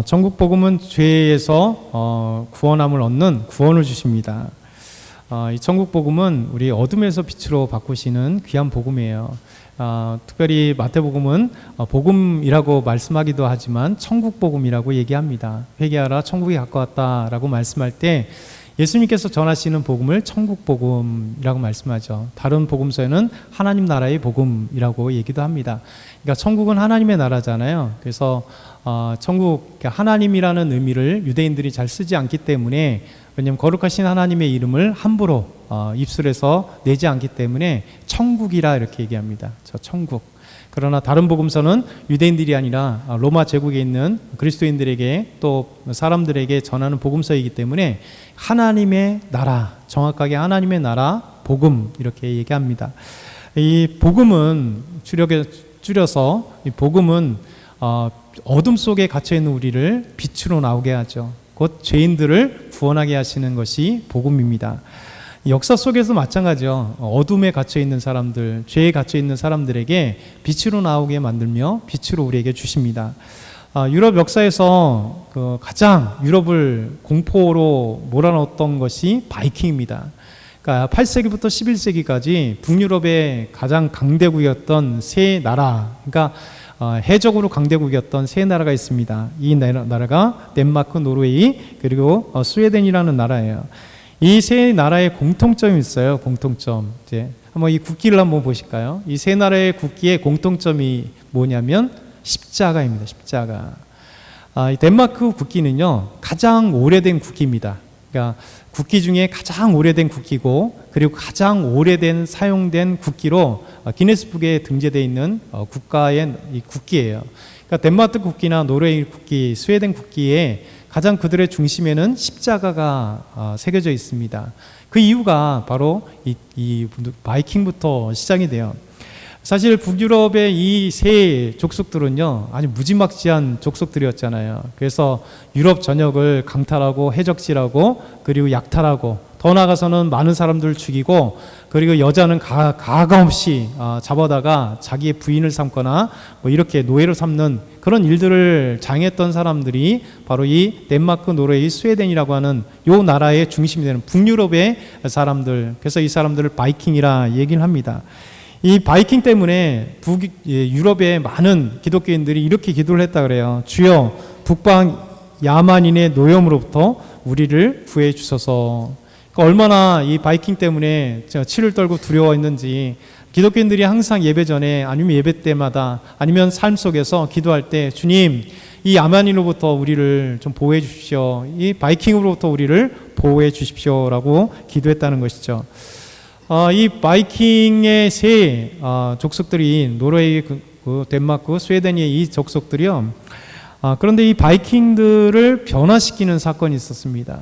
천국 복음은 죄에서 구원함을 얻는 구원을 주십니다. 이 천국 복음은 우리 어둠에서 빛으로 바꾸시는 귀한 복음이에요. 특별히 마태복음은 복음이라고 말씀하기도 하지만 천국 복음이라고 얘기합니다. 회개하라 천국이 가까웠다라고 말씀할 때 예수님께서 전하시는 복음을 천국 복음이라고 말씀하죠. 다른 복음서에는 하나님 나라의 복음이라고 얘기도 합니다. 그러니까 천국은 하나님의 나라잖아요. 그래서 천국, 하나님이라는 의미를 유대인들이 잘 쓰지 않기 때문에, 왜냐하면 거룩하신 하나님의 이름을 함부로 입술에서 내지 않기 때문에 천국이라 이렇게 얘기합니다. 저 천국. 그러나 다른 복음서는 유대인들이 아니라 로마 제국에 있는 그리스도인들에게 또 사람들에게 전하는 복음서이기 때문에 하나님의 나라, 정확하게 하나님의 나라 복음 이렇게 얘기합니다. 이 복음은 줄여서 이 복음은 어둠 속에 갇혀있는 우리를 빛으로 나오게 하죠. 곧 죄인들을 구원하게 하시는 것이 복음입니다. 역사 속에서 마찬가지죠. 어둠에 갇혀있는 사람들, 죄에 갇혀있는 사람들에게 빛으로 나오게 만들며 빛으로 우리에게 주십니다. 유럽 역사에서 가장 유럽을 공포로 몰아넣었던 것이 바이킹입니다. 그러니까 8세기부터 11세기까지 북유럽의 가장 강대국이었던 세 나라, 그러니까 해적으로 강대국이었던 세 나라가 있습니다. 이 나라가 덴마크, 노르웨이, 그리고 스웨덴이라는 나라예요. 이 세 나라의 공통점이 있어요. 공통점. 이제 한번 이 국기를 한번 보실까요? 이 세 나라의 국기의 공통점이 뭐냐면 십자가입니다. 십자가. 이 덴마크 국기는요, 가장 오래된 국기입니다. 그러니까 국기 중에 가장 오래된 국기고, 그리고 가장 오래된 사용된 국기로 기네스북에 등재되어 있는 국가의 이 국기예요. 그러니까 덴마크 국기나 노르웨이 국기, 스웨덴 국기에 가장 그들의 중심에는 십자가가 새겨져 있습니다. 그 이유가 바로 이 바이킹부터 시작이 돼요. 사실 북유럽의 이 세 족속들은요, 아주 무지막지한 족속들이었잖아요. 그래서 유럽 전역을 강탈하고 해적질하고 그리고 약탈하고, 더 나아가서는 많은 사람들을 죽이고, 그리고 여자는 가감없이 잡아다가 자기의 부인을 삼거나 뭐 이렇게 노예로 삼는 그런 일들을 장했던 사람들이 바로 이 덴마크, 노르웨이, 스웨덴이라고 하는 요 나라의 중심이 되는 북유럽의 사람들, 그래서 이 사람들을 바이킹이라 얘기를 합니다. 이 바이킹 때문에 유럽의 많은 기독교인들이 이렇게 기도를 했다 그래요. 주여, 북방 야만인의 노염으로부터 우리를 구해 주소서. 그러니까 얼마나 이 바이킹 때문에 치를 떨고 두려워했는지, 기독교인들이 항상 예배 전에 아니면 예배 때마다 아니면 삶 속에서 기도할 때, 주님, 이 야만인으로부터 우리를 좀 보호해 주십시오. 이 바이킹으로부터 우리를 보호해 주십시오라고 기도했다는 것이죠. 이 바이킹의 세 족속들이 노르웨이, 덴마크, 스웨덴의 이 족속들이요. 그런데 이 바이킹들을 변화시키는 사건이 있었습니다.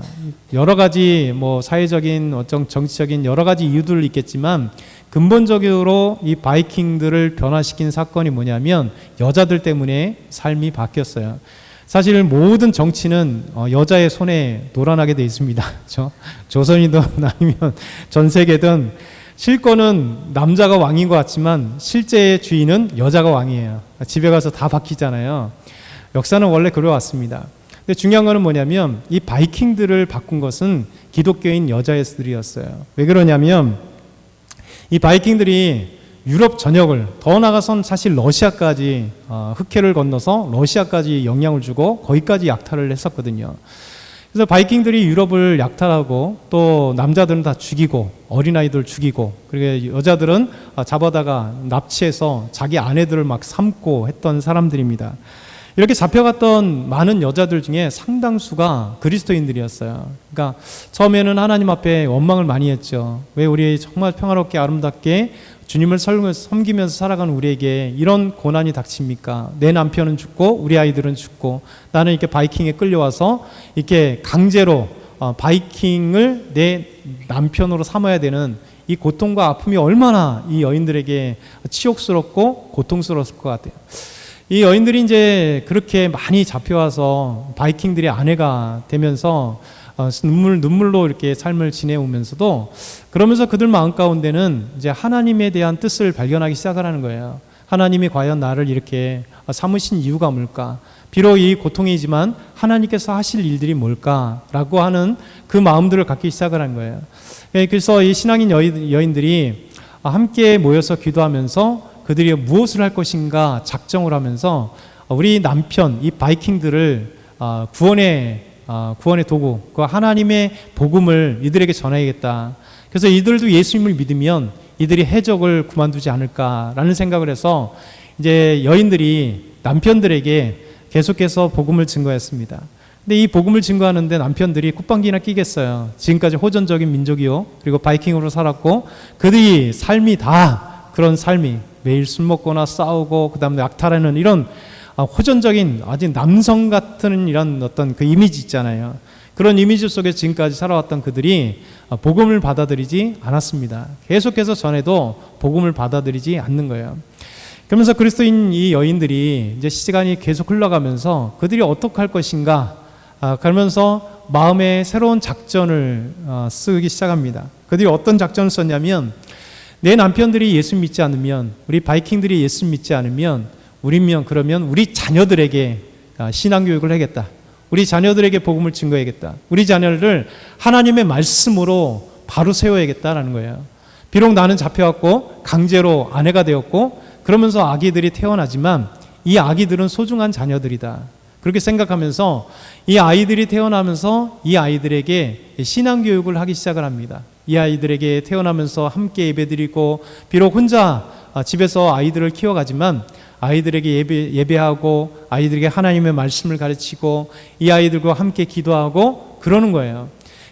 여러 가지 사회적인, 정치적인 여러 가지 이유들이 있겠지만, 근본적으로 이 바이킹들을 변화시킨 사건이 뭐냐면 여자들 때문에 삶이 바뀌었어요. 사실 모든 정치는 여자의 손에 놀아나게 되어 있습니다. 조선이든 아니면 전 세계든 실권은 남자가 왕인 것 같지만 실제의 주인은 여자가 왕이에요. 집에 가서 다 바뀌잖아요. 역사는 원래 그래왔습니다. 근데 중요한 거는 뭐냐면 이 바이킹들을 바꾼 것은 기독교인 여자애들이었어요. 왜 그러냐면 이 바이킹들이 유럽 전역을, 더 나아가선 사실 러시아까지 흑해를 건너서 러시아까지 영향을 주고 거기까지 약탈을 했었거든요. 그래서 바이킹들이 유럽을 약탈하고 또 남자들은 다 죽이고 어린아이들 죽이고, 그리고 여자들은 잡아다가 납치해서 자기 아내들을 막 삼고 했던 사람들입니다. 이렇게 잡혀갔던 많은 여자들 중에 상당수가 그리스도인들이었어요. 그러니까 처음에는 하나님 앞에 원망을 많이 했죠. 왜 우리 정말 평화롭게 아름답게 주님을 섬기면서 살아가는 우리에게 이런 고난이 닥칩니까? 내 남편은 죽고 우리 아이들은 죽고 나는 이렇게 바이킹에 끌려와서 이렇게 강제로 바이킹을 내 남편으로 삼아야 되는 이 고통과 아픔이 얼마나 이 여인들에게 치욕스럽고 고통스러웠을 것 같아요. 이 여인들이 이제 그렇게 많이 잡혀와서 바이킹들의 아내가 되면서 눈물로 이렇게 삶을 지내오면서도, 그러면서 그들 마음 가운데는 이제 하나님에 대한 뜻을 발견하기 시작하는 거예요. 하나님이 과연 나를 이렇게 삼으신 이유가 뭘까? 비록 이 고통이지만 하나님께서 하실 일들이 뭘까라고 하는 그 마음들을 갖기 시작을 한 거예요. 그래서 이 신앙인 여인들이 함께 모여서 기도하면서 그들이 무엇을 할 것인가 작정을 하면서 우리 남편 이 바이킹들을 구원의 도구, 그 하나님의 복음을 이들에게 전해야겠다. 그래서 이들도 예수님을 믿으면 이들이 해적을 그만두지 않을까라는 생각을 해서 이제 여인들이 남편들에게 계속해서 복음을 증거했습니다. 근데 이 복음을 증거하는데 남편들이 콧방귀나 끼겠어요. 지금까지 호전적인 민족이요, 그리고 바이킹으로 살았고 그들이 삶이 다 그런 삶이 매일 술 먹거나 싸우고 그 다음에 약탈하는 이런 호전적인 아주 남성 같은 이런 어떤 그 이미지 있잖아요. 그런 이미지 속에 지금까지 살아왔던 그들이 복음을 받아들이지 않았습니다. 계속해서 전해도 복음을 받아들이지 않는 거예요. 그러면서 그리스도인 이 여인들이 이제 시간이 계속 흘러가면서 그들이 어떻게 할 것인가, 그러면서 마음에 새로운 작전을 쓰기 시작합니다. 그들이 어떤 작전을 썼냐면, 내 남편들이 예수 믿지 않으면, 우리 바이킹들이 예수 믿지 않으면, 그러면 우리 자녀들에게 신앙교육을 하겠다. 우리 자녀들에게 복음을 증거해야겠다. 우리 자녀를 하나님의 말씀으로 바로 세워야겠다라는 거예요. 비록 나는 잡혀왔고 강제로 아내가 되었고 그러면서 아기들이 태어나지만 이 아기들은 소중한 자녀들이다. 그렇게 생각하면서 이 아이들이 태어나면서 이 아이들에게 신앙교육을 하기 시작을 합니다. 이 아이들에게 태어나면서 함께 예배드리고, 비록 혼자 집에서 아이들을 키워가지만 아이들에게 예배하고 아이들에게 하나님의 말씀을 가르치고 이 아이들과 함께 기도하고 그러는 거예요.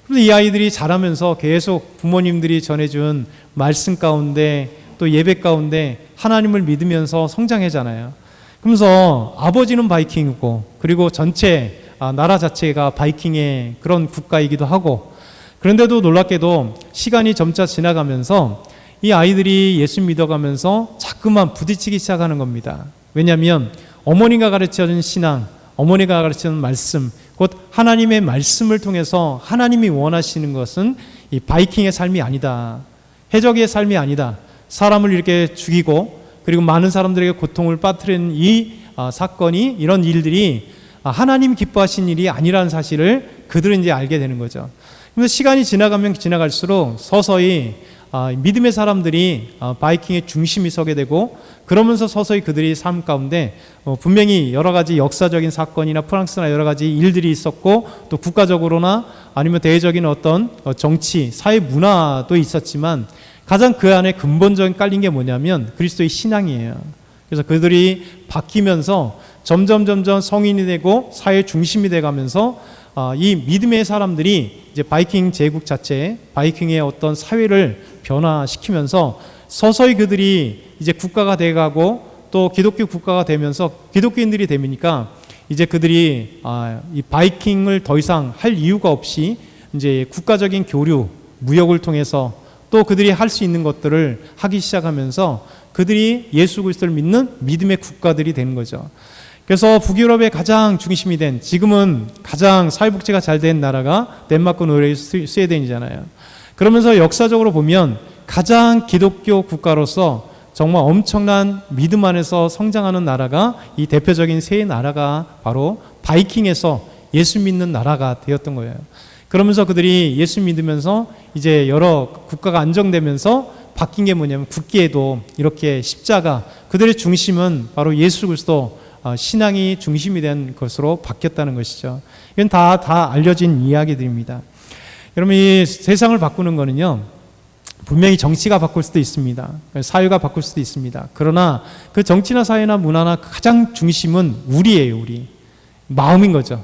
그래서 이 아이들이 자라면서 계속 부모님들이 전해준 말씀 가운데 또 예배 가운데 하나님을 믿으면서 성장하잖아요. 그러면서 아버지는 바이킹이고 그리고 전체 나라 자체가 바이킹의 그런 국가이기도 하고, 그런데도 놀랍게도 시간이 점차 지나가면서 이 아이들이 예수 믿어가면서 자꾸만 부딪히기 시작하는 겁니다. 왜냐하면 어머니가 가르쳐준 신앙, 어머니가 가르치는 말씀, 곧 하나님의 말씀을 통해서 하나님이 원하시는 것은 이 바이킹의 삶이 아니다. 해적의 삶이 아니다. 사람을 이렇게 죽이고 그리고 많은 사람들에게 고통을 빠뜨리는 이 사건이, 이런 일들이 하나님 기뻐하신 일이 아니라는 사실을 그들은 이제 알게 되는 거죠. 그래서 시간이 지나가면 지나갈수록 서서히 믿음의 사람들이 바이킹의 중심이 서게 되고, 그러면서 서서히 그들이 삶 가운데 분명히 여러 가지 역사적인 사건이나 프랑스나 여러 가지 일들이 있었고, 또 국가적으로나 아니면 대외적인 어떤 정치, 사회 문화도 있었지만 가장 그 안에 근본적인 깔린 게 뭐냐면 그리스도의 신앙이에요. 그래서 그들이 바뀌면서 점점 성인이 되고 사회 중심이 돼가면서 이 믿음의 사람들이 이제 바이킹 제국 자체, 바이킹의 어떤 사회를 변화시키면서 서서히 그들이 이제 국가가 돼가고 또 기독교 국가가 되면서 기독교인들이 되니까 이제 그들이 이 바이킹을 더 이상 할 이유가 없이 이제 국가적인 교류, 무역을 통해서 또 그들이 할 수 있는 것들을 하기 시작하면서 그들이 예수 그리스도를 믿는 믿음의 국가들이 되는 거죠. 그래서 북유럽의 가장 중심이 된, 지금은 가장 사회복지가 잘 된 나라가 덴마크, 노르웨이, 스웨덴이잖아요. 그러면서 역사적으로 보면 가장 기독교 국가로서 정말 엄청난 믿음 안에서 성장하는 나라가, 이 대표적인 세 나라가 바로 바이킹에서 예수 믿는 나라가 되었던 거예요. 그러면서 그들이 예수 믿으면서 이제 여러 국가가 안정되면서 바뀐 게 뭐냐면, 국기에도 이렇게 십자가, 그들의 중심은 바로 예수 그리스도 신앙이 중심이 된 것으로 바뀌었다는 것이죠. 이건 다 알려진 이야기들입니다. 여러분, 이 세상을 바꾸는 거는요, 분명히 정치가 바꿀 수도 있습니다. 사회가 바꿀 수도 있습니다. 그러나 그 정치나 사회나 문화나 가장 중심은 우리예요. 우리 마음인 거죠.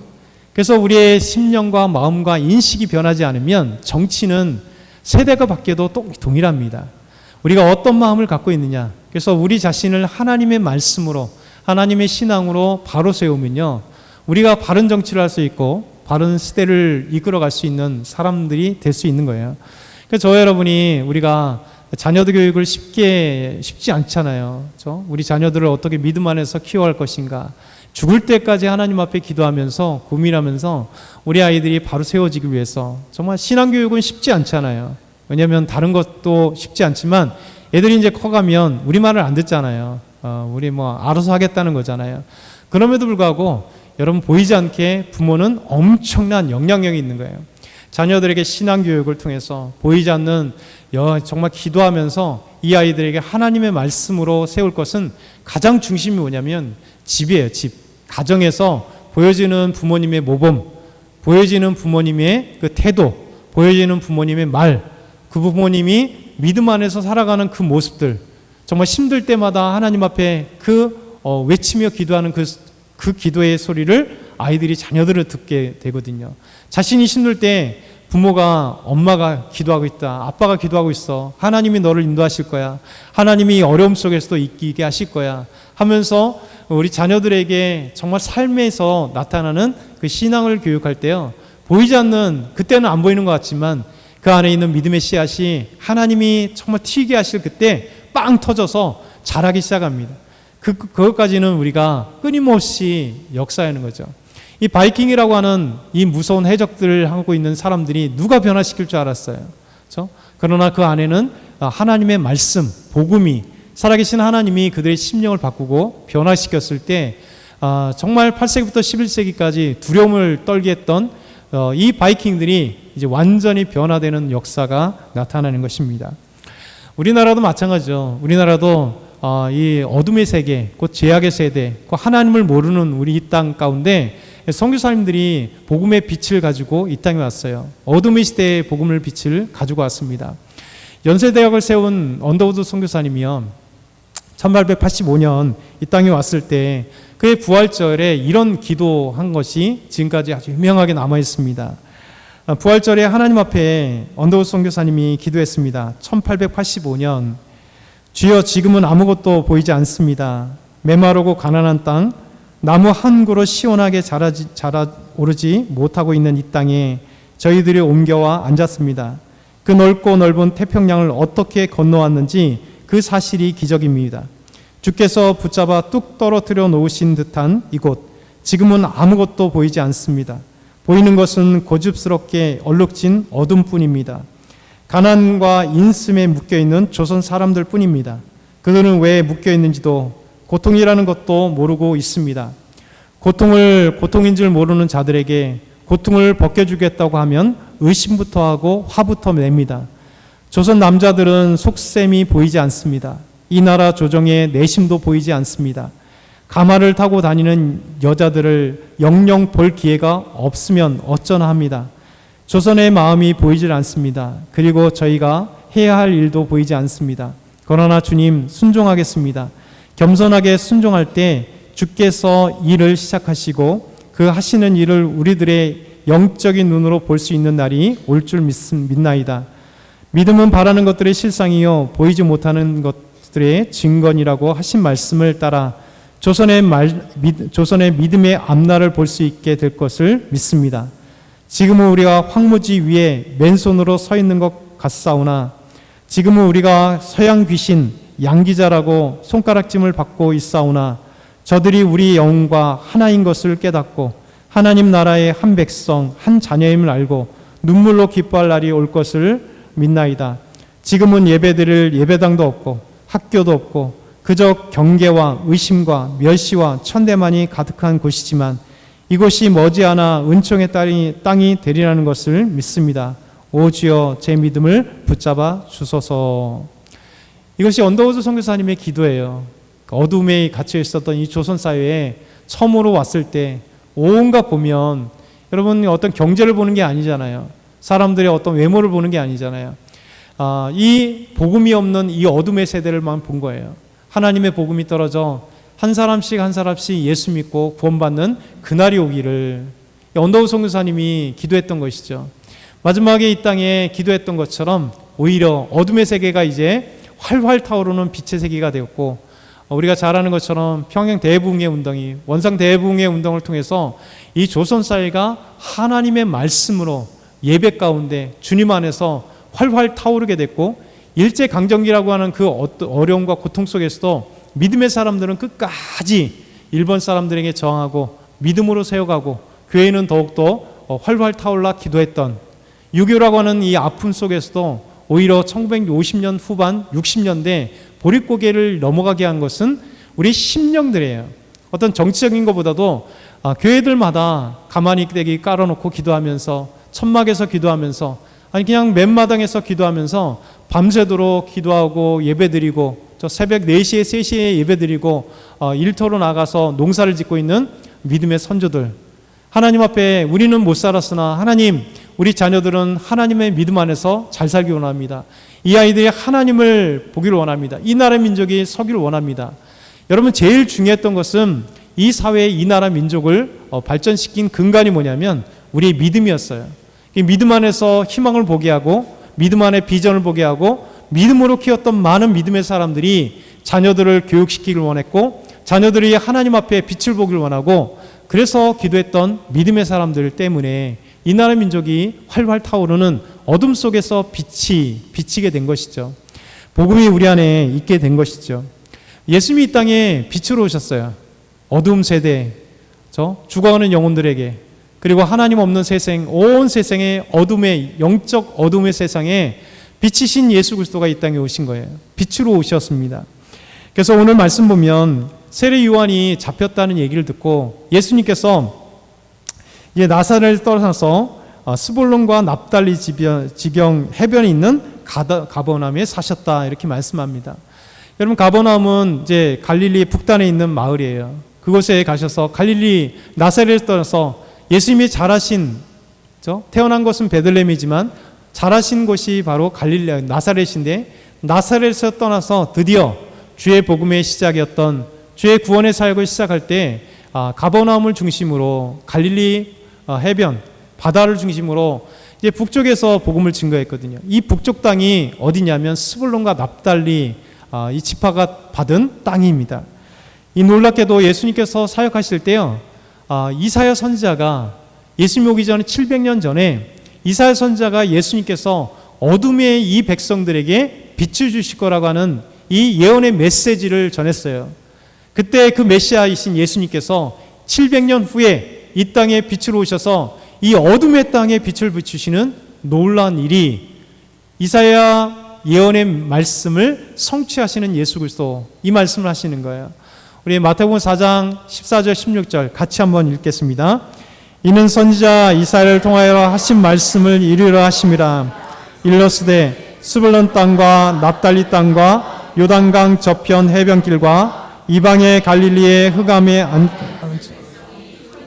그래서 우리의 심령과 마음과 인식이 변하지 않으면 정치는 세대가 바뀌어도 동일합니다. 우리가 어떤 마음을 갖고 있느냐, 그래서 우리 자신을 하나님의 말씀으로, 하나님의 신앙으로 바로 세우면요, 우리가 바른 정치를 할 수 있고 바른 시대를 이끌어갈 수 있는 사람들이 될 수 있는 거예요. 그래서 저 여러분이, 우리가 자녀들 교육을 쉽지 않잖아요. 그렇죠? 우리 자녀들을 어떻게 믿음 안에서 키워갈 것인가, 죽을 때까지 하나님 앞에 기도하면서 고민하면서 우리 아이들이 바로 세워지기 위해서 정말 신앙교육은 쉽지 않잖아요. 왜냐하면 다른 것도 쉽지 않지만 애들이 이제 커가면 우리 말을 안 듣잖아요. 우리 뭐 알아서 하겠다는 거잖아요. 그럼에도 불구하고 여러분 보이지 않게 부모는 엄청난 영향력이 있는 거예요. 자녀들에게 신앙교육을 통해서 보이지 않는 정말 기도하면서 이 아이들에게 하나님의 말씀으로 세울 것은 가장 중심이 뭐냐면 집이에요. 집. 가정에서 보여지는 부모님의 모범, 보여지는 부모님의 그 태도, 보여지는 부모님의 말, 그 부모님이 믿음 안에서 살아가는 그 모습들, 정말 힘들 때마다 하나님 앞에 외치며 기도하는 그 기도의 소리를 아이들이 자녀들을 듣게 되거든요. 자신이 힘들 때 부모가 엄마가 기도하고 있다, 아빠가 기도하고 있어, 하나님이 너를 인도하실 거야, 하나님이 어려움 속에서도 이기게 하실 거야 하면서 우리 자녀들에게 정말 삶에서 나타나는 그 신앙을 교육할 때요, 보이지 않는, 그때는 안 보이는 것 같지만 그 안에 있는 믿음의 씨앗이 하나님이 정말 튀게 하실 그때 빵 터져서 자라기 시작합니다. 그것까지는 우리가 끊임없이 역사하는 거죠. 이 바이킹이라고 하는 이 무서운 해적들을 하고 있는 사람들이 누가 변화시킬 줄 알았어요. 그렇죠? 그러나 그 안에는 하나님의 말씀, 복음이, 살아계신 하나님이 그들의 심령을 바꾸고 변화시켰을 때 정말 8세기부터 11세기까지 두려움을 떨게 했던 이 바이킹들이 이제 완전히 변화되는 역사가 나타나는 것입니다. 우리나라도 마찬가지죠. 우리나라도 이 어둠의 세계, 곧 죄악의 세대, 곧 하나님을 모르는 우리 이 땅 가운데 선교사님들이 복음의 빛을 가지고 이 땅에 왔어요. 어둠의 시대의 복음의 빛을 가지고 왔습니다. 연세대학을 세운 언더우드 선교사님이요, 1885년 이 땅에 왔을 때 그의 부활절에 이런 기도한 것이 지금까지 아주 유명하게 남아 있습니다. 부활절에 하나님 앞에 언더우드 선교사님이 기도했습니다. 1885년, 주여 지금은 아무것도 보이지 않습니다. 메마르고 가난한 땅, 나무 한 그루 시원하게 자라오르지 못하고 있는 이 땅에 저희들이 옮겨와 앉았습니다. 그 넓고 넓은 태평양을 어떻게 건너왔는지 그 사실이 기적입니다. 주께서 붙잡아 뚝 떨어뜨려 놓으신 듯한 이곳, 지금은 아무것도 보이지 않습니다. 보이는 것은 고집스럽게 얼룩진 어둠뿐입니다. 가난과 인슴에 묶여있는 조선 사람들 뿐입니다. 그들은 왜 묶여있는지도 고통이라는 것도 모르고 있습니다. 고통인 줄 모르는 자들에게 고통을 벗겨주겠다고 하면 의심부터 하고 화부터 냅니다. 조선 남자들은 속셈이 보이지 않습니다. 이 나라 조정의 내심도 보이지 않습니다. 가마를 타고 다니는 여자들을 영영 볼 기회가 없으면 어쩌나 합니다. 조선의 마음이 보이질 않습니다. 그리고 저희가 해야 할 일도 보이지 않습니다. 그러나 주님, 순종하겠습니다. 겸손하게 순종할 때 주께서 일을 시작하시고 그 하시는 일을 우리들의 영적인 눈으로 볼 수 있는 날이 올 줄 믿나이다. 믿음은 바라는 것들의 실상이요 보이지 못하는 것들의 증거니라고 하신 말씀을 따라 조선의 믿음의 앞날을 볼 수 있게 될 것을 믿습니다. 지금은 우리가 황무지 위에 맨손으로 서 있는 것 같사오나 지금은 우리가 서양 귀신, 양기자라고 손가락짐을 받고 있사오나 저들이 우리 영혼과 하나인 것을 깨닫고 하나님 나라의 한 백성, 한 자녀임을 알고 눈물로 기뻐할 날이 올 것을 믿나이다. 지금은 예배드릴 예배당도 없고 학교도 없고 그저 경계와 의심과 멸시와 천대만이 가득한 곳이지만 이곳이 머지않아 은총의 땅이 되리라는 것을 믿습니다. 오 주여 제 믿음을 붙잡아 주소서. 이것이 언더우드 선교사님의 기도예요. 어둠에 갇혀 있었던 이 조선 사회에 처음으로 왔을 때 온갖 보면 여러분 어떤 경제를 보는 게 아니잖아요. 사람들의 어떤 외모를 보는 게 아니잖아요. 이 복음이 없는 이 어둠의 세대를만 본 거예요. 하나님의 복음이 떨어져 한 사람씩 예수 믿고 구원받는 그날이 오기를 언더우드 선교사님이 기도했던 것이죠. 마지막에 이 땅에 기도했던 것처럼 오히려 어둠의 세계가 이제 활활 타오르는 빛의 세계가 되었고, 우리가 잘 아는 것처럼 평양 대부흥의 운동이, 원상 대부흥의 운동을 통해서 이 조선 사회가 하나님의 말씀으로 예배 가운데 주님 안에서 활활 타오르게 됐고, 일제강점기라고 하는 그 어려움과 고통 속에서도 믿음의 사람들은 끝까지 일본 사람들에게 저항하고 믿음으로 세워가고 교회는 더욱더 활활 타올라 기도했던 6.25라고 하는 이 아픔 속에서도 오히려 1950년 후반 60년대 보릿고개를 넘어가게 한 것은 우리 심령들이에요. 어떤 정치적인 것보다도 교회들마다 가만히 되기 깔아놓고 기도하면서, 천막에서 기도하면서, 아니 그냥 맨마당에서 기도하면서 밤새도록 기도하고 예배드리고, 저 새벽 4시에 3시에 예배드리고 일터로 나가서 농사를 짓고 있는 믿음의 선조들, 하나님 앞에 우리는 못 살았으나 하나님, 우리 자녀들은 하나님의 믿음 안에서 잘 살기 원합니다. 이 아이들이 하나님을 보기를 원합니다. 이 나라 민족이 서기를 원합니다. 여러분, 제일 중요했던 것은 이 사회의 이 나라 민족을 발전시킨 근간이 뭐냐면 우리의 믿음이었어요. 이 믿음 안에서 희망을 보게 하고, 믿음 안에 비전을 보게 하고, 믿음으로 키웠던 많은 믿음의 사람들이 자녀들을 교육시키길 원했고, 자녀들이 하나님 앞에 빛을 보길 원하고, 그래서 기도했던 믿음의 사람들 때문에 이 나라 민족이 활활 타오르는 어둠 속에서 비치게 된 것이죠. 복음이 우리 안에 있게 된 것이죠. 예수님이 이 땅에 빛으로 오셨어요. 어두움 세대, 죽어가는 영혼들에게, 그리고 하나님 없는 세상, 온 세상의 어둠의, 영적 어둠의 세상에 빛이신 예수 그리스도가 이 땅에 오신 거예요. 빛으로 오셨습니다. 그래서 오늘 말씀 보면 세례 요한이 잡혔다는 얘기를 듣고 예수님께서 이제 나사렛을 떠나서 스불론과 납달리 지경 해변에 있는 가버나움에 사셨다, 이렇게 말씀합니다. 여러분, 가버나움은 이제 갈릴리 북단에 있는 마을이에요. 그곳에 가셔서 갈릴리 나사렛을 떠나서 예수님이 자라신, 태어난 것은 베들레헴이지만 자라신 곳이 바로 갈릴리 나사렛인데, 나사렛에서 떠나서 드디어 주의 복음의 시작이었던 주의 구원의 사역을 시작할 때 가버나움을 중심으로 갈릴리 해변 바다를 중심으로 이제 북쪽에서 복음을 증거했거든요. 이 북쪽 땅이 어디냐면 스불론과 납달리 이 지파가 받은 땅입니다. 이 놀랍게도 예수님께서 사역하실 때요, 이사야 선지자가 예수님 오기 전에 700년 전에 이사야 선지자가 예수님께서 어둠의 이 백성들에게 빛을 주실 거라고 하는 이 예언의 메시지를 전했어요. 그때 그 메시아이신 예수님께서 700년 후에 이 땅에 빛으로 오셔서 이 어둠의 땅에 빛을 비추시는 놀라운 일이, 이사야 예언의 말씀을 성취하시는 예수 그리스도, 이 말씀을 하시는 거예요. 우리 마태복음 4장 14절 16절 같이 한번 읽겠습니다. 이는 선지자 이사야를 통하여 하신 말씀을 이루려 하심이라. 일러스되 스불론 땅과 납달리 땅과 요단강 저편 해변길과 이방의 갈릴리의 흑암에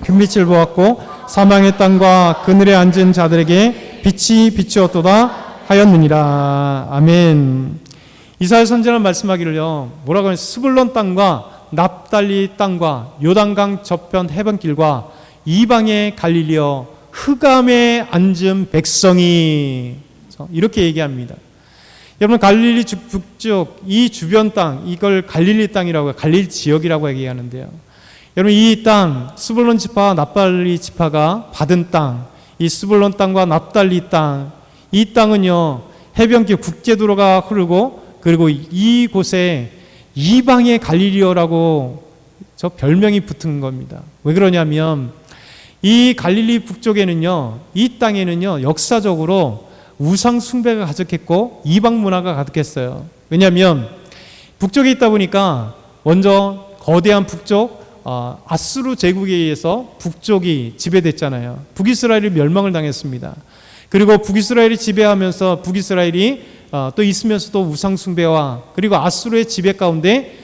큰 빛을 보았고 사망의 땅과 그늘에 앉은 자들에게 빛이 비추었도다 하였느니라. 아멘. 이사야 선지자는 말씀하기를요, 뭐라고 하냐면 스불론 땅과 납달리 땅과 요단강 저편 해변길과 이방의 갈릴리여 흑암에 앉은 백성이, 이렇게 얘기합니다. 여러분, 갈릴리 북쪽 이 주변 땅, 이걸 갈릴리 땅이라고 해요. 갈릴리 지역이라고 얘기하는데요. 여러분, 이 땅, 스불론 지파, 납달리 지파가 받은 땅, 이 스불론 땅과 납달리 땅, 이 땅은요, 해변길 국제도로가 흐르고, 그리고 이곳에 이방의 갈릴리어라고 저 별명이 붙은 겁니다. 왜 그러냐면 이 갈릴리 북쪽에는요, 이 땅에는요, 역사적으로 우상 숭배가 가득했고 이방 문화가 가득했어요. 왜냐하면 북쪽에 있다 보니까 먼저 거대한 북쪽 아수르 제국에 의해서 북쪽이 지배됐잖아요. 북이스라엘이 멸망을 당했습니다. 그리고 북이스라엘이 지배하면서 북이스라엘이 또 있으면서도 우상 숭배와 그리고 아수르의 지배 가운데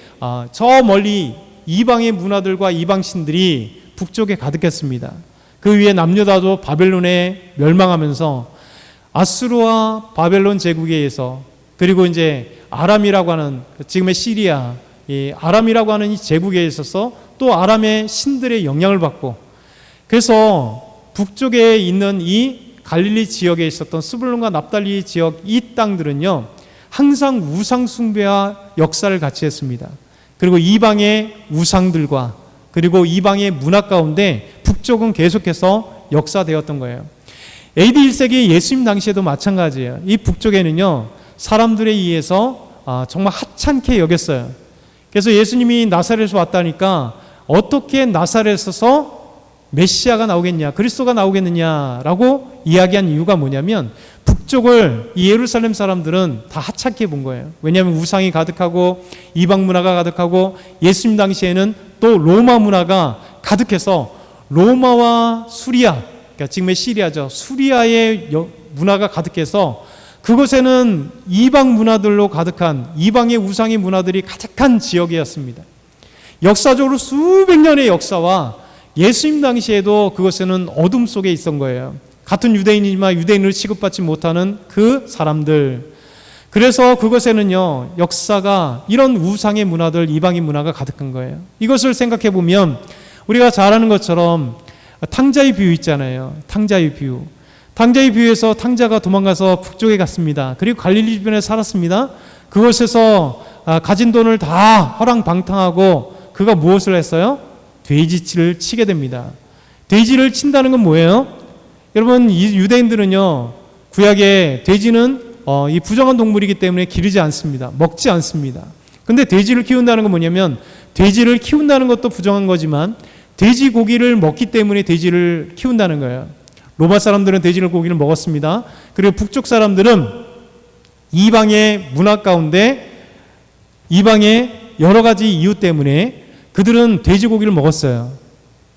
저 멀리 이방의 문화들과 이방 신들이 북쪽에 가득했습니다. 그 위에 남유다도 바벨론에 멸망하면서 아수르와 바벨론 제국에 의해서, 그리고 이제 아람이라고 하는 지금의 시리아, 이 아람이라고 하는 이 제국에 있어서 또 아람의 신들의 영향을 받고, 그래서 북쪽에 있는 이 갈릴리 지역에 있었던 스불론과 납달리 지역 이 땅들은요, 항상 우상 숭배와 역사를 같이 했습니다. 그리고 이방의 우상들과 그리고 이방의 문화 가운데 북쪽은 계속해서 역사되었던 거예요. AD 1세기 예수님 당시에도 마찬가지예요. 이 북쪽에는요, 사람들에 의해서 정말 하찮게 여겼어요. 그래서 예수님이 나사렛에서 왔다니까 어떻게 나사렛에서 메시아가 나오겠냐, 그리스도가 나오겠느냐라고 이야기한 이유가 뭐냐면 북쪽을 이 예루살렘 사람들은 다 하찮게 본 거예요. 왜냐하면 우상이 가득하고 이방 문화가 가득하고 예수님 당시에는 또 로마 문화가 가득해서 로마와 수리아, 그러니까 지금의 시리아죠. 수리아의 문화가 가득해서 그곳에는 이방 문화들로 가득한 이방의 우상의 문화들이 가득한 지역이었습니다. 역사적으로 수백 년의 역사와 예수님 당시에도 그것에는 어둠 속에 있던 거예요. 같은 유대인이지만 유대인을 취급받지 못하는 그 사람들. 그래서 그것에는요, 역사가 이런 우상의 문화들, 이방의 문화가 가득한 거예요. 이것을 생각해 보면 우리가 잘 아는 것처럼 탕자의 비유 있잖아요. 탕자의 비유. 탕자의 비유에서 탕자가 도망가서 북쪽에 갔습니다. 그리고 갈릴리 주변에 살았습니다. 그곳에서 가진 돈을 다 허랑방탕하고 그가 무엇을 했어요? 돼지를 치게 됩니다. 돼지를 친다는 건 뭐예요? 여러분, 이 유대인들은요, 구약에 돼지는 이 부정한 동물이기 때문에 기르지 않습니다. 먹지 않습니다. 근데 돼지를 키운다는 건 뭐냐면, 돼지를 키운다는 것도 부정한 거지만 돼지 고기를 먹기 때문에 돼지를 키운다는 거예요. 로마 사람들은 돼지를 고기를 먹었습니다. 그리고 북쪽 사람들은 이방의 문화 가운데 이방의 여러 가지 이유 때문에 그들은 돼지고기를 먹었어요.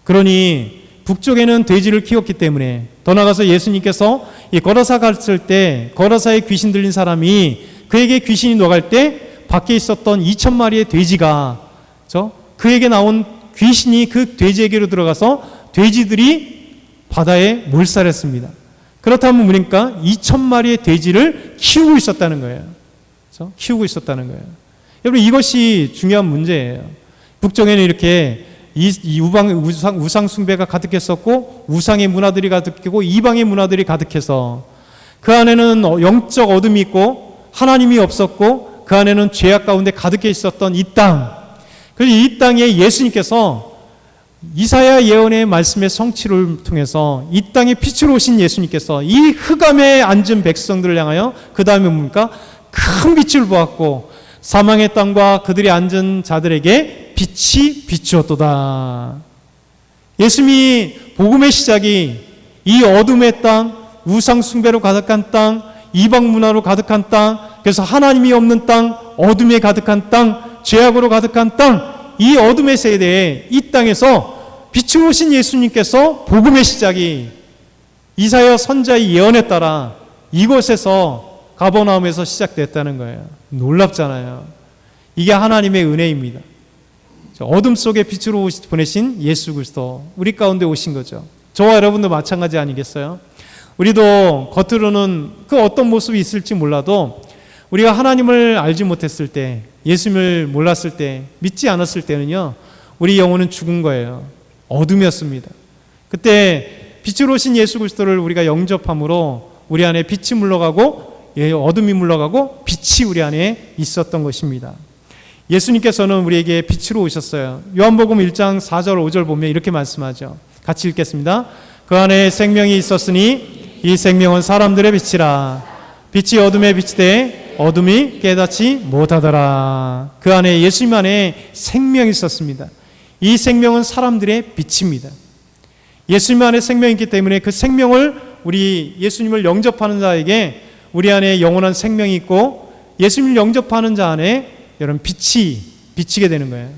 그러니 북쪽에는 돼지를 키웠기 때문에 더 나아가서 예수님께서 이 거라사 갔을 때 거라사에 귀신 들린 사람이 그에게 귀신이 녹을 때 밖에 있었던 2,000마리의 돼지가 그에게 나온 귀신이 그 돼지에게로 들어가서 돼지들이 바다에 몰살했습니다. 그렇다면 뭡니까? 2,000마리의 돼지를 키우고 있었다는 거예요. 키우고 있었다는 거예요. 여러분, 이것이 중요한 문제예요. 북쪽에는 이렇게 우상 숭배가 가득했었고 우상의 문화들이 가득했고 이방의 문화들이 가득해서 그 안에는 영적 어둠이 있고 하나님이 없었고 그 안에는 죄악 가운데 가득해 있었던 이 땅. 그래서 이 땅에 예수님께서 이사야 예언의 말씀의 성취를 통해서 이 땅에 빛으로 오신 예수님께서 이 흑암에 앉은 백성들을 향하여 그 다음에 뭡니까? 큰 빛을 보았고 사망의 땅과 그들이 앉은 자들에게 빛이 비추었도다. 예수님이 복음의 시작이 이 어둠의 땅, 우상 숭배로 가득한 땅, 이방 문화로 가득한 땅, 그래서 하나님이 없는 땅, 어둠에 가득한 땅, 죄악으로 가득한 땅, 이 어둠의 세대에 이 땅에서 빛으로 오신 예수님께서 복음의 시작이 이사야 선자의 예언에 따라 이곳에서 가버나움에서 시작됐다는 거예요. 놀랍잖아요. 이게 하나님의 은혜입니다. 어둠 속에 빛으로 보내신 예수 그리스도, 우리 가운데 오신 거죠. 저와 여러분도 마찬가지 아니겠어요? 우리도 겉으로는 그 어떤 모습이 있을지 몰라도 우리가 하나님을 알지 못했을 때, 예수님을 몰랐을 때, 믿지 않았을 때는요, 우리 영혼은 죽은 거예요. 어둠이었습니다. 그때 빛으로 오신 예수 그리스도를 우리가 영접함으로 우리 안에 빛이 물러가고 어둠이 물러가고 빛이 우리 안에 있었던 것입니다. 예수님께서는 우리에게 빛으로 오셨어요. 요한복음 1장 4절 5절 보면 이렇게 말씀하죠. 같이 읽겠습니다. 그 안에 생명이 있었으니 이 생명은 사람들의 빛이라. 빛이 어둠에 비치되 어둠이 깨닫지 못하더라. 그 안에 예수님 안에 생명이 있었습니다. 이 생명은 사람들의 빛입니다. 예수님 안에 생명이 있기 때문에 그 생명을 우리 예수님을 영접하는 자에게 우리 안에 영원한 생명이 있고 예수님을 영접하는 자 안에 여러분 빛이 비치게 되는 거예요.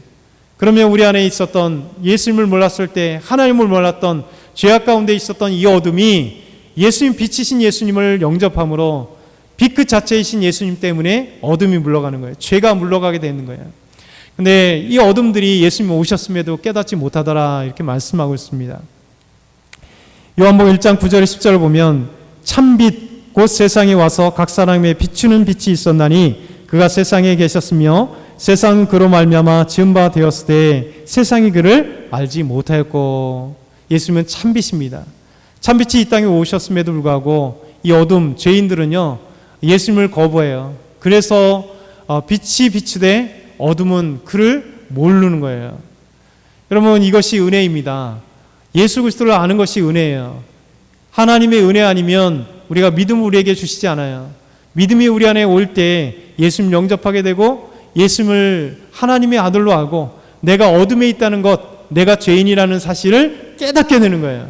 그러면 우리 안에 있었던 예수님을 몰랐을 때 하나님을 몰랐던 죄악 가운데 있었던 이 어둠이 예수님 빛이신 예수님을 영접함으로 빛 그 자체이신 예수님 때문에 어둠이 물러가는 거예요. 죄가 물러가게 되는 거예요. 근데 이 어둠들이 예수님 오셨음에도 깨닫지 못하더라 이렇게 말씀하고 있습니다. 요한복음 1장 9절 10절을 보면 참빛 곧 세상에 와서 각 사람에 비추는 빛이 있었나니 그가 세상에 계셨으며 세상은 그로 말미암아 지은 바 되었을 때 세상이 그를 알지 못하였고 예수님은 참빛입니다. 참빛이 이 땅에 오셨음에도 불구하고 이 어둠 죄인들은요 예수님을 거부해요. 그래서 빛이 비추되 어둠은 그를 모르는 거예요. 여러분 이것이 은혜입니다. 예수 그리스도를 아는 것이 은혜예요. 하나님의 은혜 아니면 우리가 믿음을 우리에게 주시지 않아요. 믿음이 우리 안에 올 때 예수님 영접하게 되고 예수님을 하나님의 아들로 알고 내가 어둠에 있다는 것, 내가 죄인이라는 사실을 깨닫게 되는 거예요.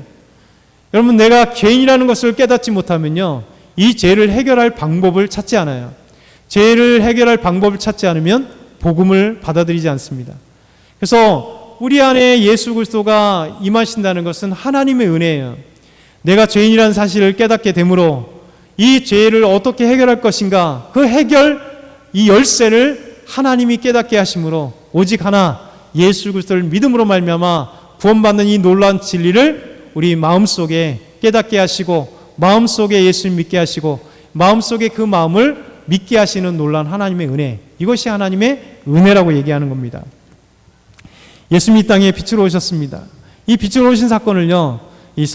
여러분 내가 죄인이라는 것을 깨닫지 못하면요 이 죄를 해결할 방법을 찾지 않아요. 죄를 해결할 방법을 찾지 않으면 복음을 받아들이지 않습니다. 그래서 우리 안에 예수 그리스도가 임하신다는 것은 하나님의 은혜예요. 내가 죄인이라는 사실을 깨닫게 되므로 이 죄를 어떻게 해결할 것인가, 그 해결 이 열쇠를 하나님이 깨닫게 하심으로 오직 하나 예수 그리스도를 믿음으로 말미암아 구원받는 이 놀라운 진리를 우리 마음속에 깨닫게 하시고 마음속에 예수를 믿게 하시고 마음속에 그 마음을 믿게 하시는 놀라운 하나님의 은혜, 이것이 하나님의 은혜라고 얘기하는 겁니다. 예수님이 이 땅에 빛으로 오셨습니다. 이 빛으로 오신 사건을요, 이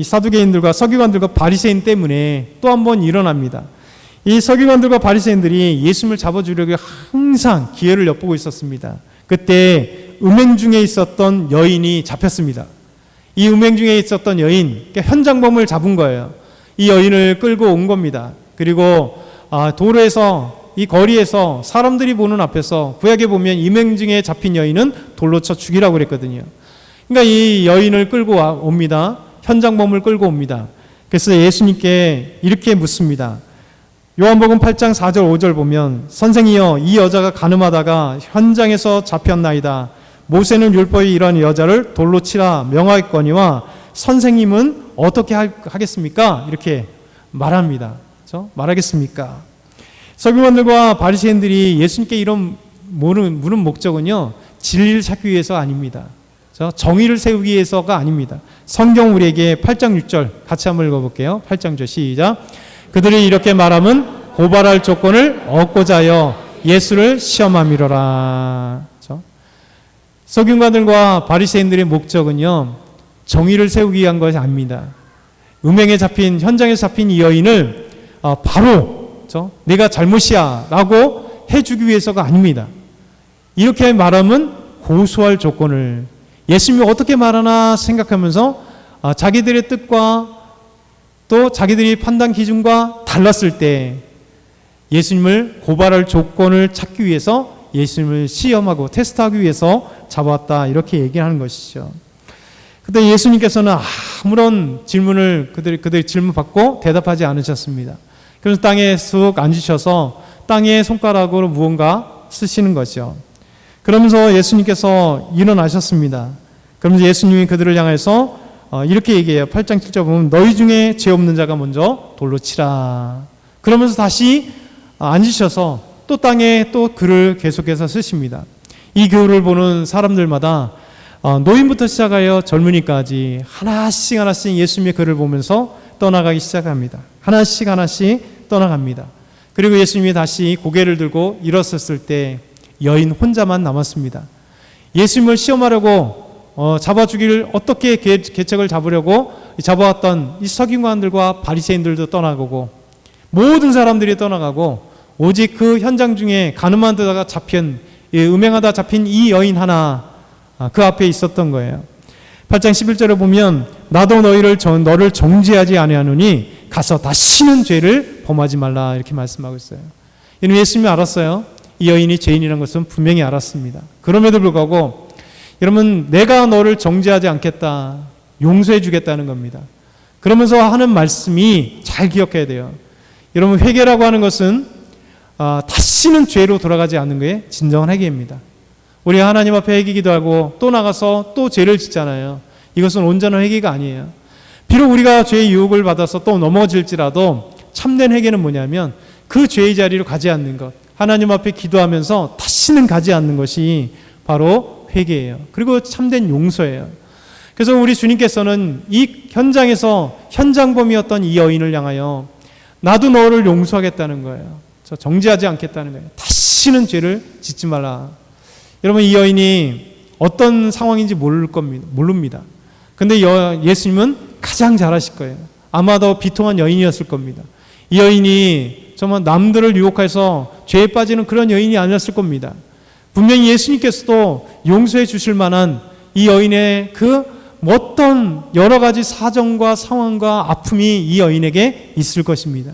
사두개인들과 서기관들과 바리새인 때문에 또 한 번 일어납니다. 이 서기관들과 바리새인들이 예수님을 잡아주려고 항상 기회를 엿보고 있었습니다. 그때 음행 중에 있었던 여인이 잡혔습니다. 이 음행 중에 있었던 여인, 그러니까 현장범을 잡은 거예요. 이 여인을 끌고 온 겁니다. 그리고 도로에서, 이 거리에서 사람들이 보는 앞에서, 구약에 보면 음행 중에 잡힌 여인은 돌로 쳐 죽이라고 그랬거든요. 그러니까 이 여인을 끌고 옵니다. 현장범을 끌고 옵니다. 그래서 예수님께 이렇게 묻습니다. 요한복음 8장 4절 5절 보면, 선생이여, 이 여자가 간음하다가 현장에서 잡혔나이다. 모세는 율법에 이러한 여자를 돌로 치라 명하였거니와 선생님은 어떻게 하겠습니까? 이렇게 말합니다. 그렇죠? 말하겠습니까? 서기관들과 바리새인들이 예수님께 이런 물은 목적은요, 진리를 찾기 위해서가 아닙니다. 그렇죠? 정의를 세우기 위해서가 아닙니다. 성경 우리에게 8장 6절 같이 한번 읽어볼게요. 8장 6절 시작. 그들이 이렇게 말하면 고발할 조건을 얻고자 하여 예수를 시험함이로라. 그렇죠? 서기관들과 바리새인들의 목적은요, 정의를 세우기 위한 것이 아닙니다. 음행에 잡힌, 현장에서 잡힌 이 여인을 바로 그렇죠? 내가 잘못이야 라고 해주기 위해서가 아닙니다. 이렇게 말하면 고소할 조건을, 예수님이 어떻게 말하나 생각하면서 자기들의 뜻과 또 자기들이 판단 기준과 달랐을 때 예수님을 고발할 조건을 찾기 위해서 예수님을 시험하고 테스트하기 위해서 잡아왔다, 이렇게 얘기하는 것이죠. 그때 예수님께서는 아무런 질문을 그들이 질문 받고 대답하지 않으셨습니다. 그래서 땅에 쑥 앉으셔서 땅에 손가락으로 무언가 쓰시는 거죠. 그러면서 예수님께서 일어나셨습니다. 그러면서 예수님이 그들을 향해서 이렇게 얘기해요. 8장 7절 보면 너희 중에 죄 없는 자가 먼저 돌로 치라. 그러면서 다시 앉으셔서 또 땅에 또 글을 계속해서 쓰십니다. 이 글을 보는 사람들마다 노인부터 시작하여 젊은이까지 하나씩 하나씩 예수님의 글을 보면서 떠나가기 시작합니다. 하나씩 하나씩 떠나갑니다. 그리고 예수님이 다시 고개를 들고 일어섰을 때 여인 혼자만 남았습니다. 예수님을 시험하려고 잡아 죽일 어떻게 계책을 잡으려고 잡아왔던 이 서기관들과 바리새인들도 떠나가고 모든 사람들이 떠나가고 오직 그 현장 중에 간음하다가 잡힌, 음행하다 잡힌 이 여인 하나 그 앞에 있었던 거예요. 8장 11절에 보면 나도 너를 정죄하지 아니하노니 가서 다시는 죄를 범하지 말라, 이렇게 말씀하고 있어요. 이는 예수님이 알았어요. 이 여인이 죄인이라는 것은 분명히 알았습니다. 그럼에도 불구하고 여러분, 내가 너를 정죄하지 않겠다, 용서해 주겠다는 겁니다. 그러면서 하는 말씀이 잘 기억해야 돼요. 여러분, 회개라고 하는 것은 다시는 죄로 돌아가지 않는 게 진정한 회개입니다. 우리 하나님 앞에 회개 기도하고 또 나가서 또 죄를 짓잖아요. 이것은 온전한 회개가 아니에요. 비록 우리가 죄의 유혹을 받아서 또 넘어질지라도 참된 회개는 뭐냐면 그 죄의 자리로 가지 않는 것, 하나님 앞에 기도하면서 다시는 가지 않는 것이 바로 회개예요. 그리고 참된 용서예요. 그래서 우리 주님께서는 이 현장에서 현장범이었던 이 여인을 향하여 나도 너를 용서하겠다는 거예요. 정죄하지 않겠다는 거예요. 다시는 죄를 짓지 말라. 여러분, 이 여인이 어떤 상황인지 모릅니다. 근데 예수님은 가장 잘 아실 거예요. 아마 더 비통한 여인이었을 겁니다. 이 여인이 정말 남들을 유혹해서 죄에 빠지는 그런 여인이 아니었을 겁니다. 분명히 예수님께서도 용서해 주실 만한 이 여인의 그 어떤 여러 가지 사정과 상황과 아픔이 이 여인에게 있을 것입니다.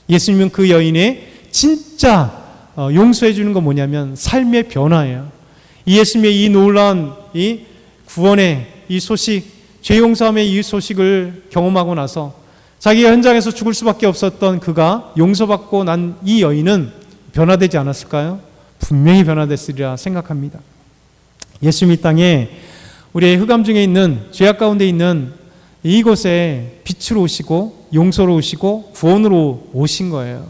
예수님은 그 여인의 진짜 용서해 주는 건 뭐냐면 삶의 변화예요. 이 예수님의 이 놀라운 이 구원의 이 소식, 죄 용서함의 이 소식을 경험하고 나서 자기가 현장에서 죽을 수밖에 없었던 그가 용서받고 난 이 여인은 변화되지 않았을까요? 분명히 변화됐으리라 생각합니다. 예수님 이 땅에 우리의 흑암 중에 있는 죄악 가운데 있는 이곳에 빛으로 오시고 용서로 오시고 구원으로 오신 거예요.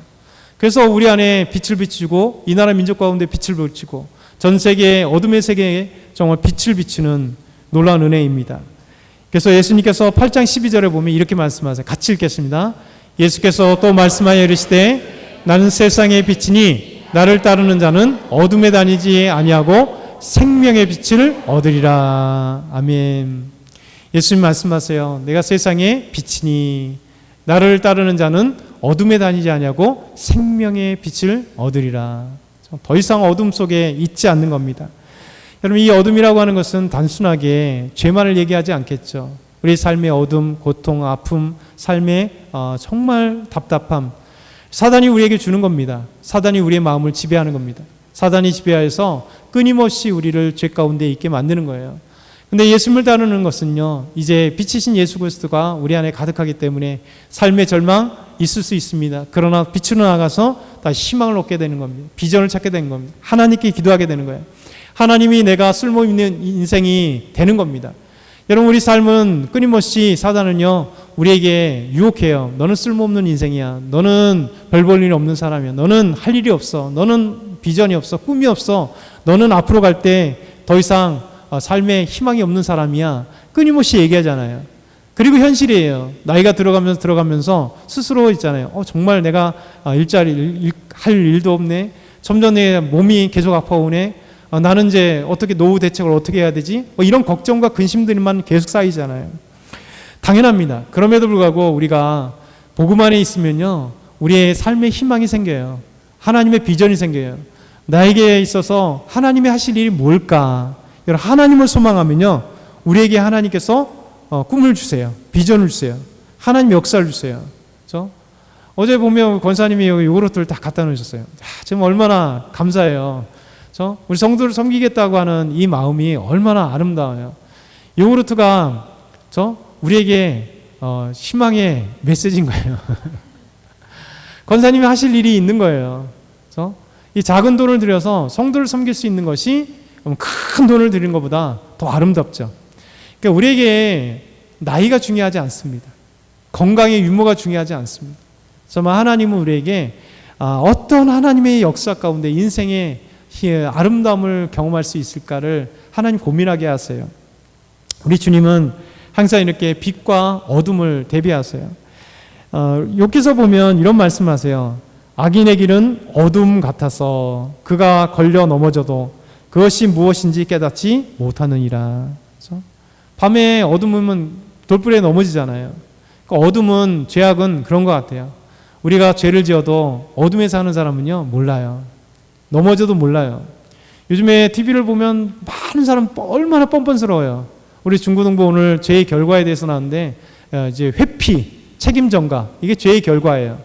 그래서 우리 안에 빛을 비추고 이 나라 민족 가운데 빛을 비추고 전 세계의 어둠의 세계에 정말 빛을 비추는 놀라운 은혜입니다. 그래서 예수님께서 8장 12절에 보면 이렇게 말씀하세요. 같이 읽겠습니다. 예수께서 또 말씀하여 이르시되 나는 세상의 빛이니 나를 따르는 자는 어둠에 다니지 아니하고 생명의 빛을 얻으리라. 아멘. 예수님 말씀하세요. 내가 세상의 빛이니 나를 따르는 자는 어둠에 다니지 아니하고 생명의 빛을 얻으리라. 더 이상 어둠 속에 있지 않는 겁니다. 여러분, 이 어둠이라고 하는 것은 단순하게 죄만을 얘기하지 않겠죠. 우리 삶의 어둠, 고통, 아픔, 삶의 정말 답답함, 사단이 우리에게 주는 겁니다. 사단이 우리의 마음을 지배하는 겁니다. 사단이 지배하여서 끊임없이 우리를 죄 가운데 있게 만드는 거예요. 근데 예수님을 따르는 것은요, 이제 빛이신 예수 그리스도가 우리 안에 가득하기 때문에 삶의 절망 있을 수 있습니다. 그러나 빛으로 나가서 다시 희망을 얻게 되는 겁니다. 비전을 찾게 되는 겁니다. 하나님께 기도하게 되는 거예요. 하나님이 내가 쓸모있는 인생이 되는 겁니다. 여러분, 우리 삶은 끊임없이 사단은요, 우리에게 유혹해요. 너는 쓸모없는 인생이야. 너는 별 볼 일이 없는 사람이야. 너는 할 일이 없어. 너는 비전이 없어. 꿈이 없어. 너는 앞으로 갈 때 더 이상 삶에 희망이 없는 사람이야. 끊임없이 얘기하잖아요. 그리고 현실이에요. 나이가 들어가면서 스스로 있잖아요. 정말 내가 일자리 할 일도 없네. 점점 내 몸이 계속 아파오네. 나는 이제 어떻게 노후 대책을 어떻게 해야 되지? 이런 걱정과 근심들만 계속 쌓이잖아요. 당연합니다. 그럼에도 불구하고 우리가 복음 안에 있으면요, 우리의 삶에 희망이 생겨요. 하나님의 비전이 생겨요. 나에게 있어서 하나님이 하실 일이 뭘까? 여러분, 하나님을 소망하면요, 우리에게 하나님께서 꿈을 주세요. 비전을 주세요. 하나님 역사를 주세요. 그렇죠? 어제 보면 권사님이 여기 요구르트를 다 갖다 놓으셨어요. 지금 얼마나 감사해요. 그렇죠? 우리 성도를 섬기겠다고 하는 이 마음이 얼마나 아름다워요. 요구르트가 우리에게 희망의 메시지인 거예요. 권사님이 하실 일이 있는 거예요. 그렇죠? 이 작은 돈을 들여서 성도를 섬길 수 있는 것이 큰 돈을 들인 것보다 더 아름답죠. 그러니까 우리에게 나이가 중요하지 않습니다. 건강의 유무가 중요하지 않습니다. 정말 하나님은 우리에게 어떤 하나님의 역사 가운데 인생의 아름다움을 경험할 수 있을까를 하나님 고민하게 하세요. 우리 주님은 항상 이렇게 빛과 어둠을 대비하세요. 욥기서 보면 이런 말씀하세요. 악인의 길은 어둠 같아서 그가 걸려 넘어져도 그것이 무엇인지 깨닫지 못하느니라. 그렇죠? 밤에 어둠은 돌불에 넘어지잖아요. 그러니까 어둠은, 죄악은 그런 것 같아요. 우리가 죄를 지어도 어둠에 사는 사람은요, 몰라요. 넘어져도 몰라요. 요즘에 TV를 보면 많은 사람 얼마나 뻔뻔스러워요. 우리 중고등부 오늘 죄의 결과에 대해서 나왔는데, 이제 회피, 책임 전가, 이게 죄의 결과예요.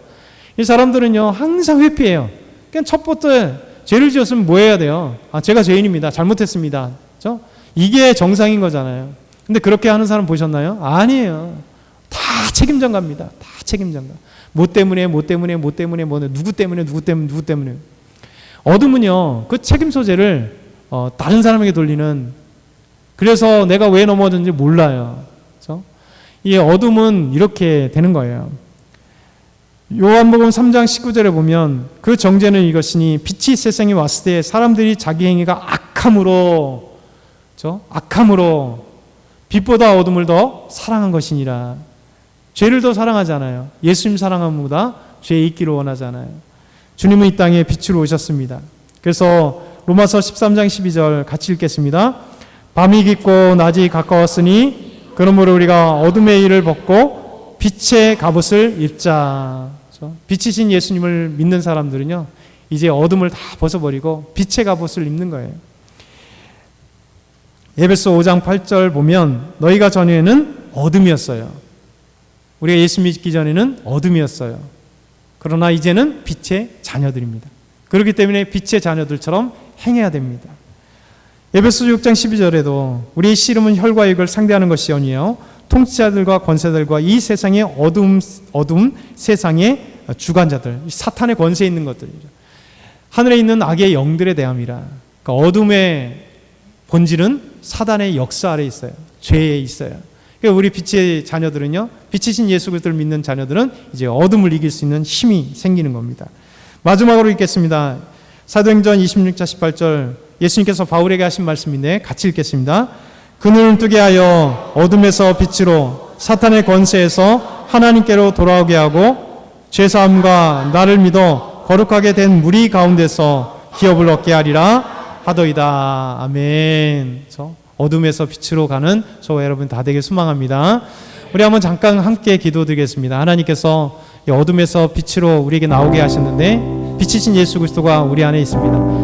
이 사람들은요, 항상 회피해요. 그냥 첫부터 죄를 지었으면 뭐 해야 돼요? 제가 죄인입니다. 잘못했습니다. 그렇죠? 이게 정상인 거잖아요. 근데 그렇게 하는 사람 보셨나요? 아니에요. 다 책임 전가입니다. 다 책임 전가. 뭐 때문에, 누구 때문에. 어둠은요, 그 책임 소재를 다른 사람에게 돌리는, 그래서 내가 왜 넘어졌는지 몰라요. 그렇죠? 이 어둠은 이렇게 되는 거예요. 요한복음 3장 19절에 보면 그 정죄는 이것이니 빛이 세상에 왔을 때 사람들이 자기 행위가 악함으로, 그렇죠? 악함으로 빛보다 어둠을 더 사랑한 것이니라. 죄를 더 사랑하잖아요. 예수님 사랑함보다 죄에 있기를 원하잖아요. 주님은 이 땅에 빛으로 오셨습니다. 그래서 로마서 13장 12절 같이 읽겠습니다. 밤이 깊고 낮이 가까웠으니 그러므로 우리가 어둠의 일을 벗고 빛의 갑옷을 입자. 그렇죠? 빛이신 예수님을 믿는 사람들은요, 이제 어둠을 다 벗어버리고 빛의 갑옷을 입는 거예요. 에베소 5장 8절 보면 너희가 전에는 어둠이었어요. 우리가 예수 믿기 전에는 어둠이었어요. 그러나 이제는 빛의 자녀들입니다. 그렇기 때문에 빛의 자녀들처럼 행해야 됩니다. 에베소 6장 12절에도 우리의 씨름은 혈과 육을 상대하는 것이 아니요 통치자들과 권세들과 이 세상의 어둠 세상의 주관자들, 사탄의 권세에 있는 것들이죠. 하늘에 있는 악의 영들에 대함이라. 그러니까 어둠의 본질은 사단의 역사 아래 있어요. 죄에 있어요. 그러니까 우리 빛의 자녀들은요, 빛이신 예수 그리스도를 믿는 자녀들은 이제 어둠을 이길 수 있는 힘이 생기는 겁니다. 마지막으로 읽겠습니다. 사도행전 26장 18절, 예수님께서 바울에게 하신 말씀인데 같이 읽겠습니다. 그 눈을 뜨게 하여 어둠에서 빛으로 사탄의 권세에서 하나님께로 돌아오게 하고 죄사함과 나를 믿어 거룩하게 된 무리 가운데서 기업을 얻게 하리라 하더이다. 아멘. 어둠에서 빛으로 가는 저와 여러분 다 되길 소망합니다. 우리 한번 잠깐 함께 기도드리겠습니다. 하나님께서 이 어둠에서 빛으로 우리에게 나오게 하셨는데 빛이신 예수 그리스도가 우리 안에 있습니다.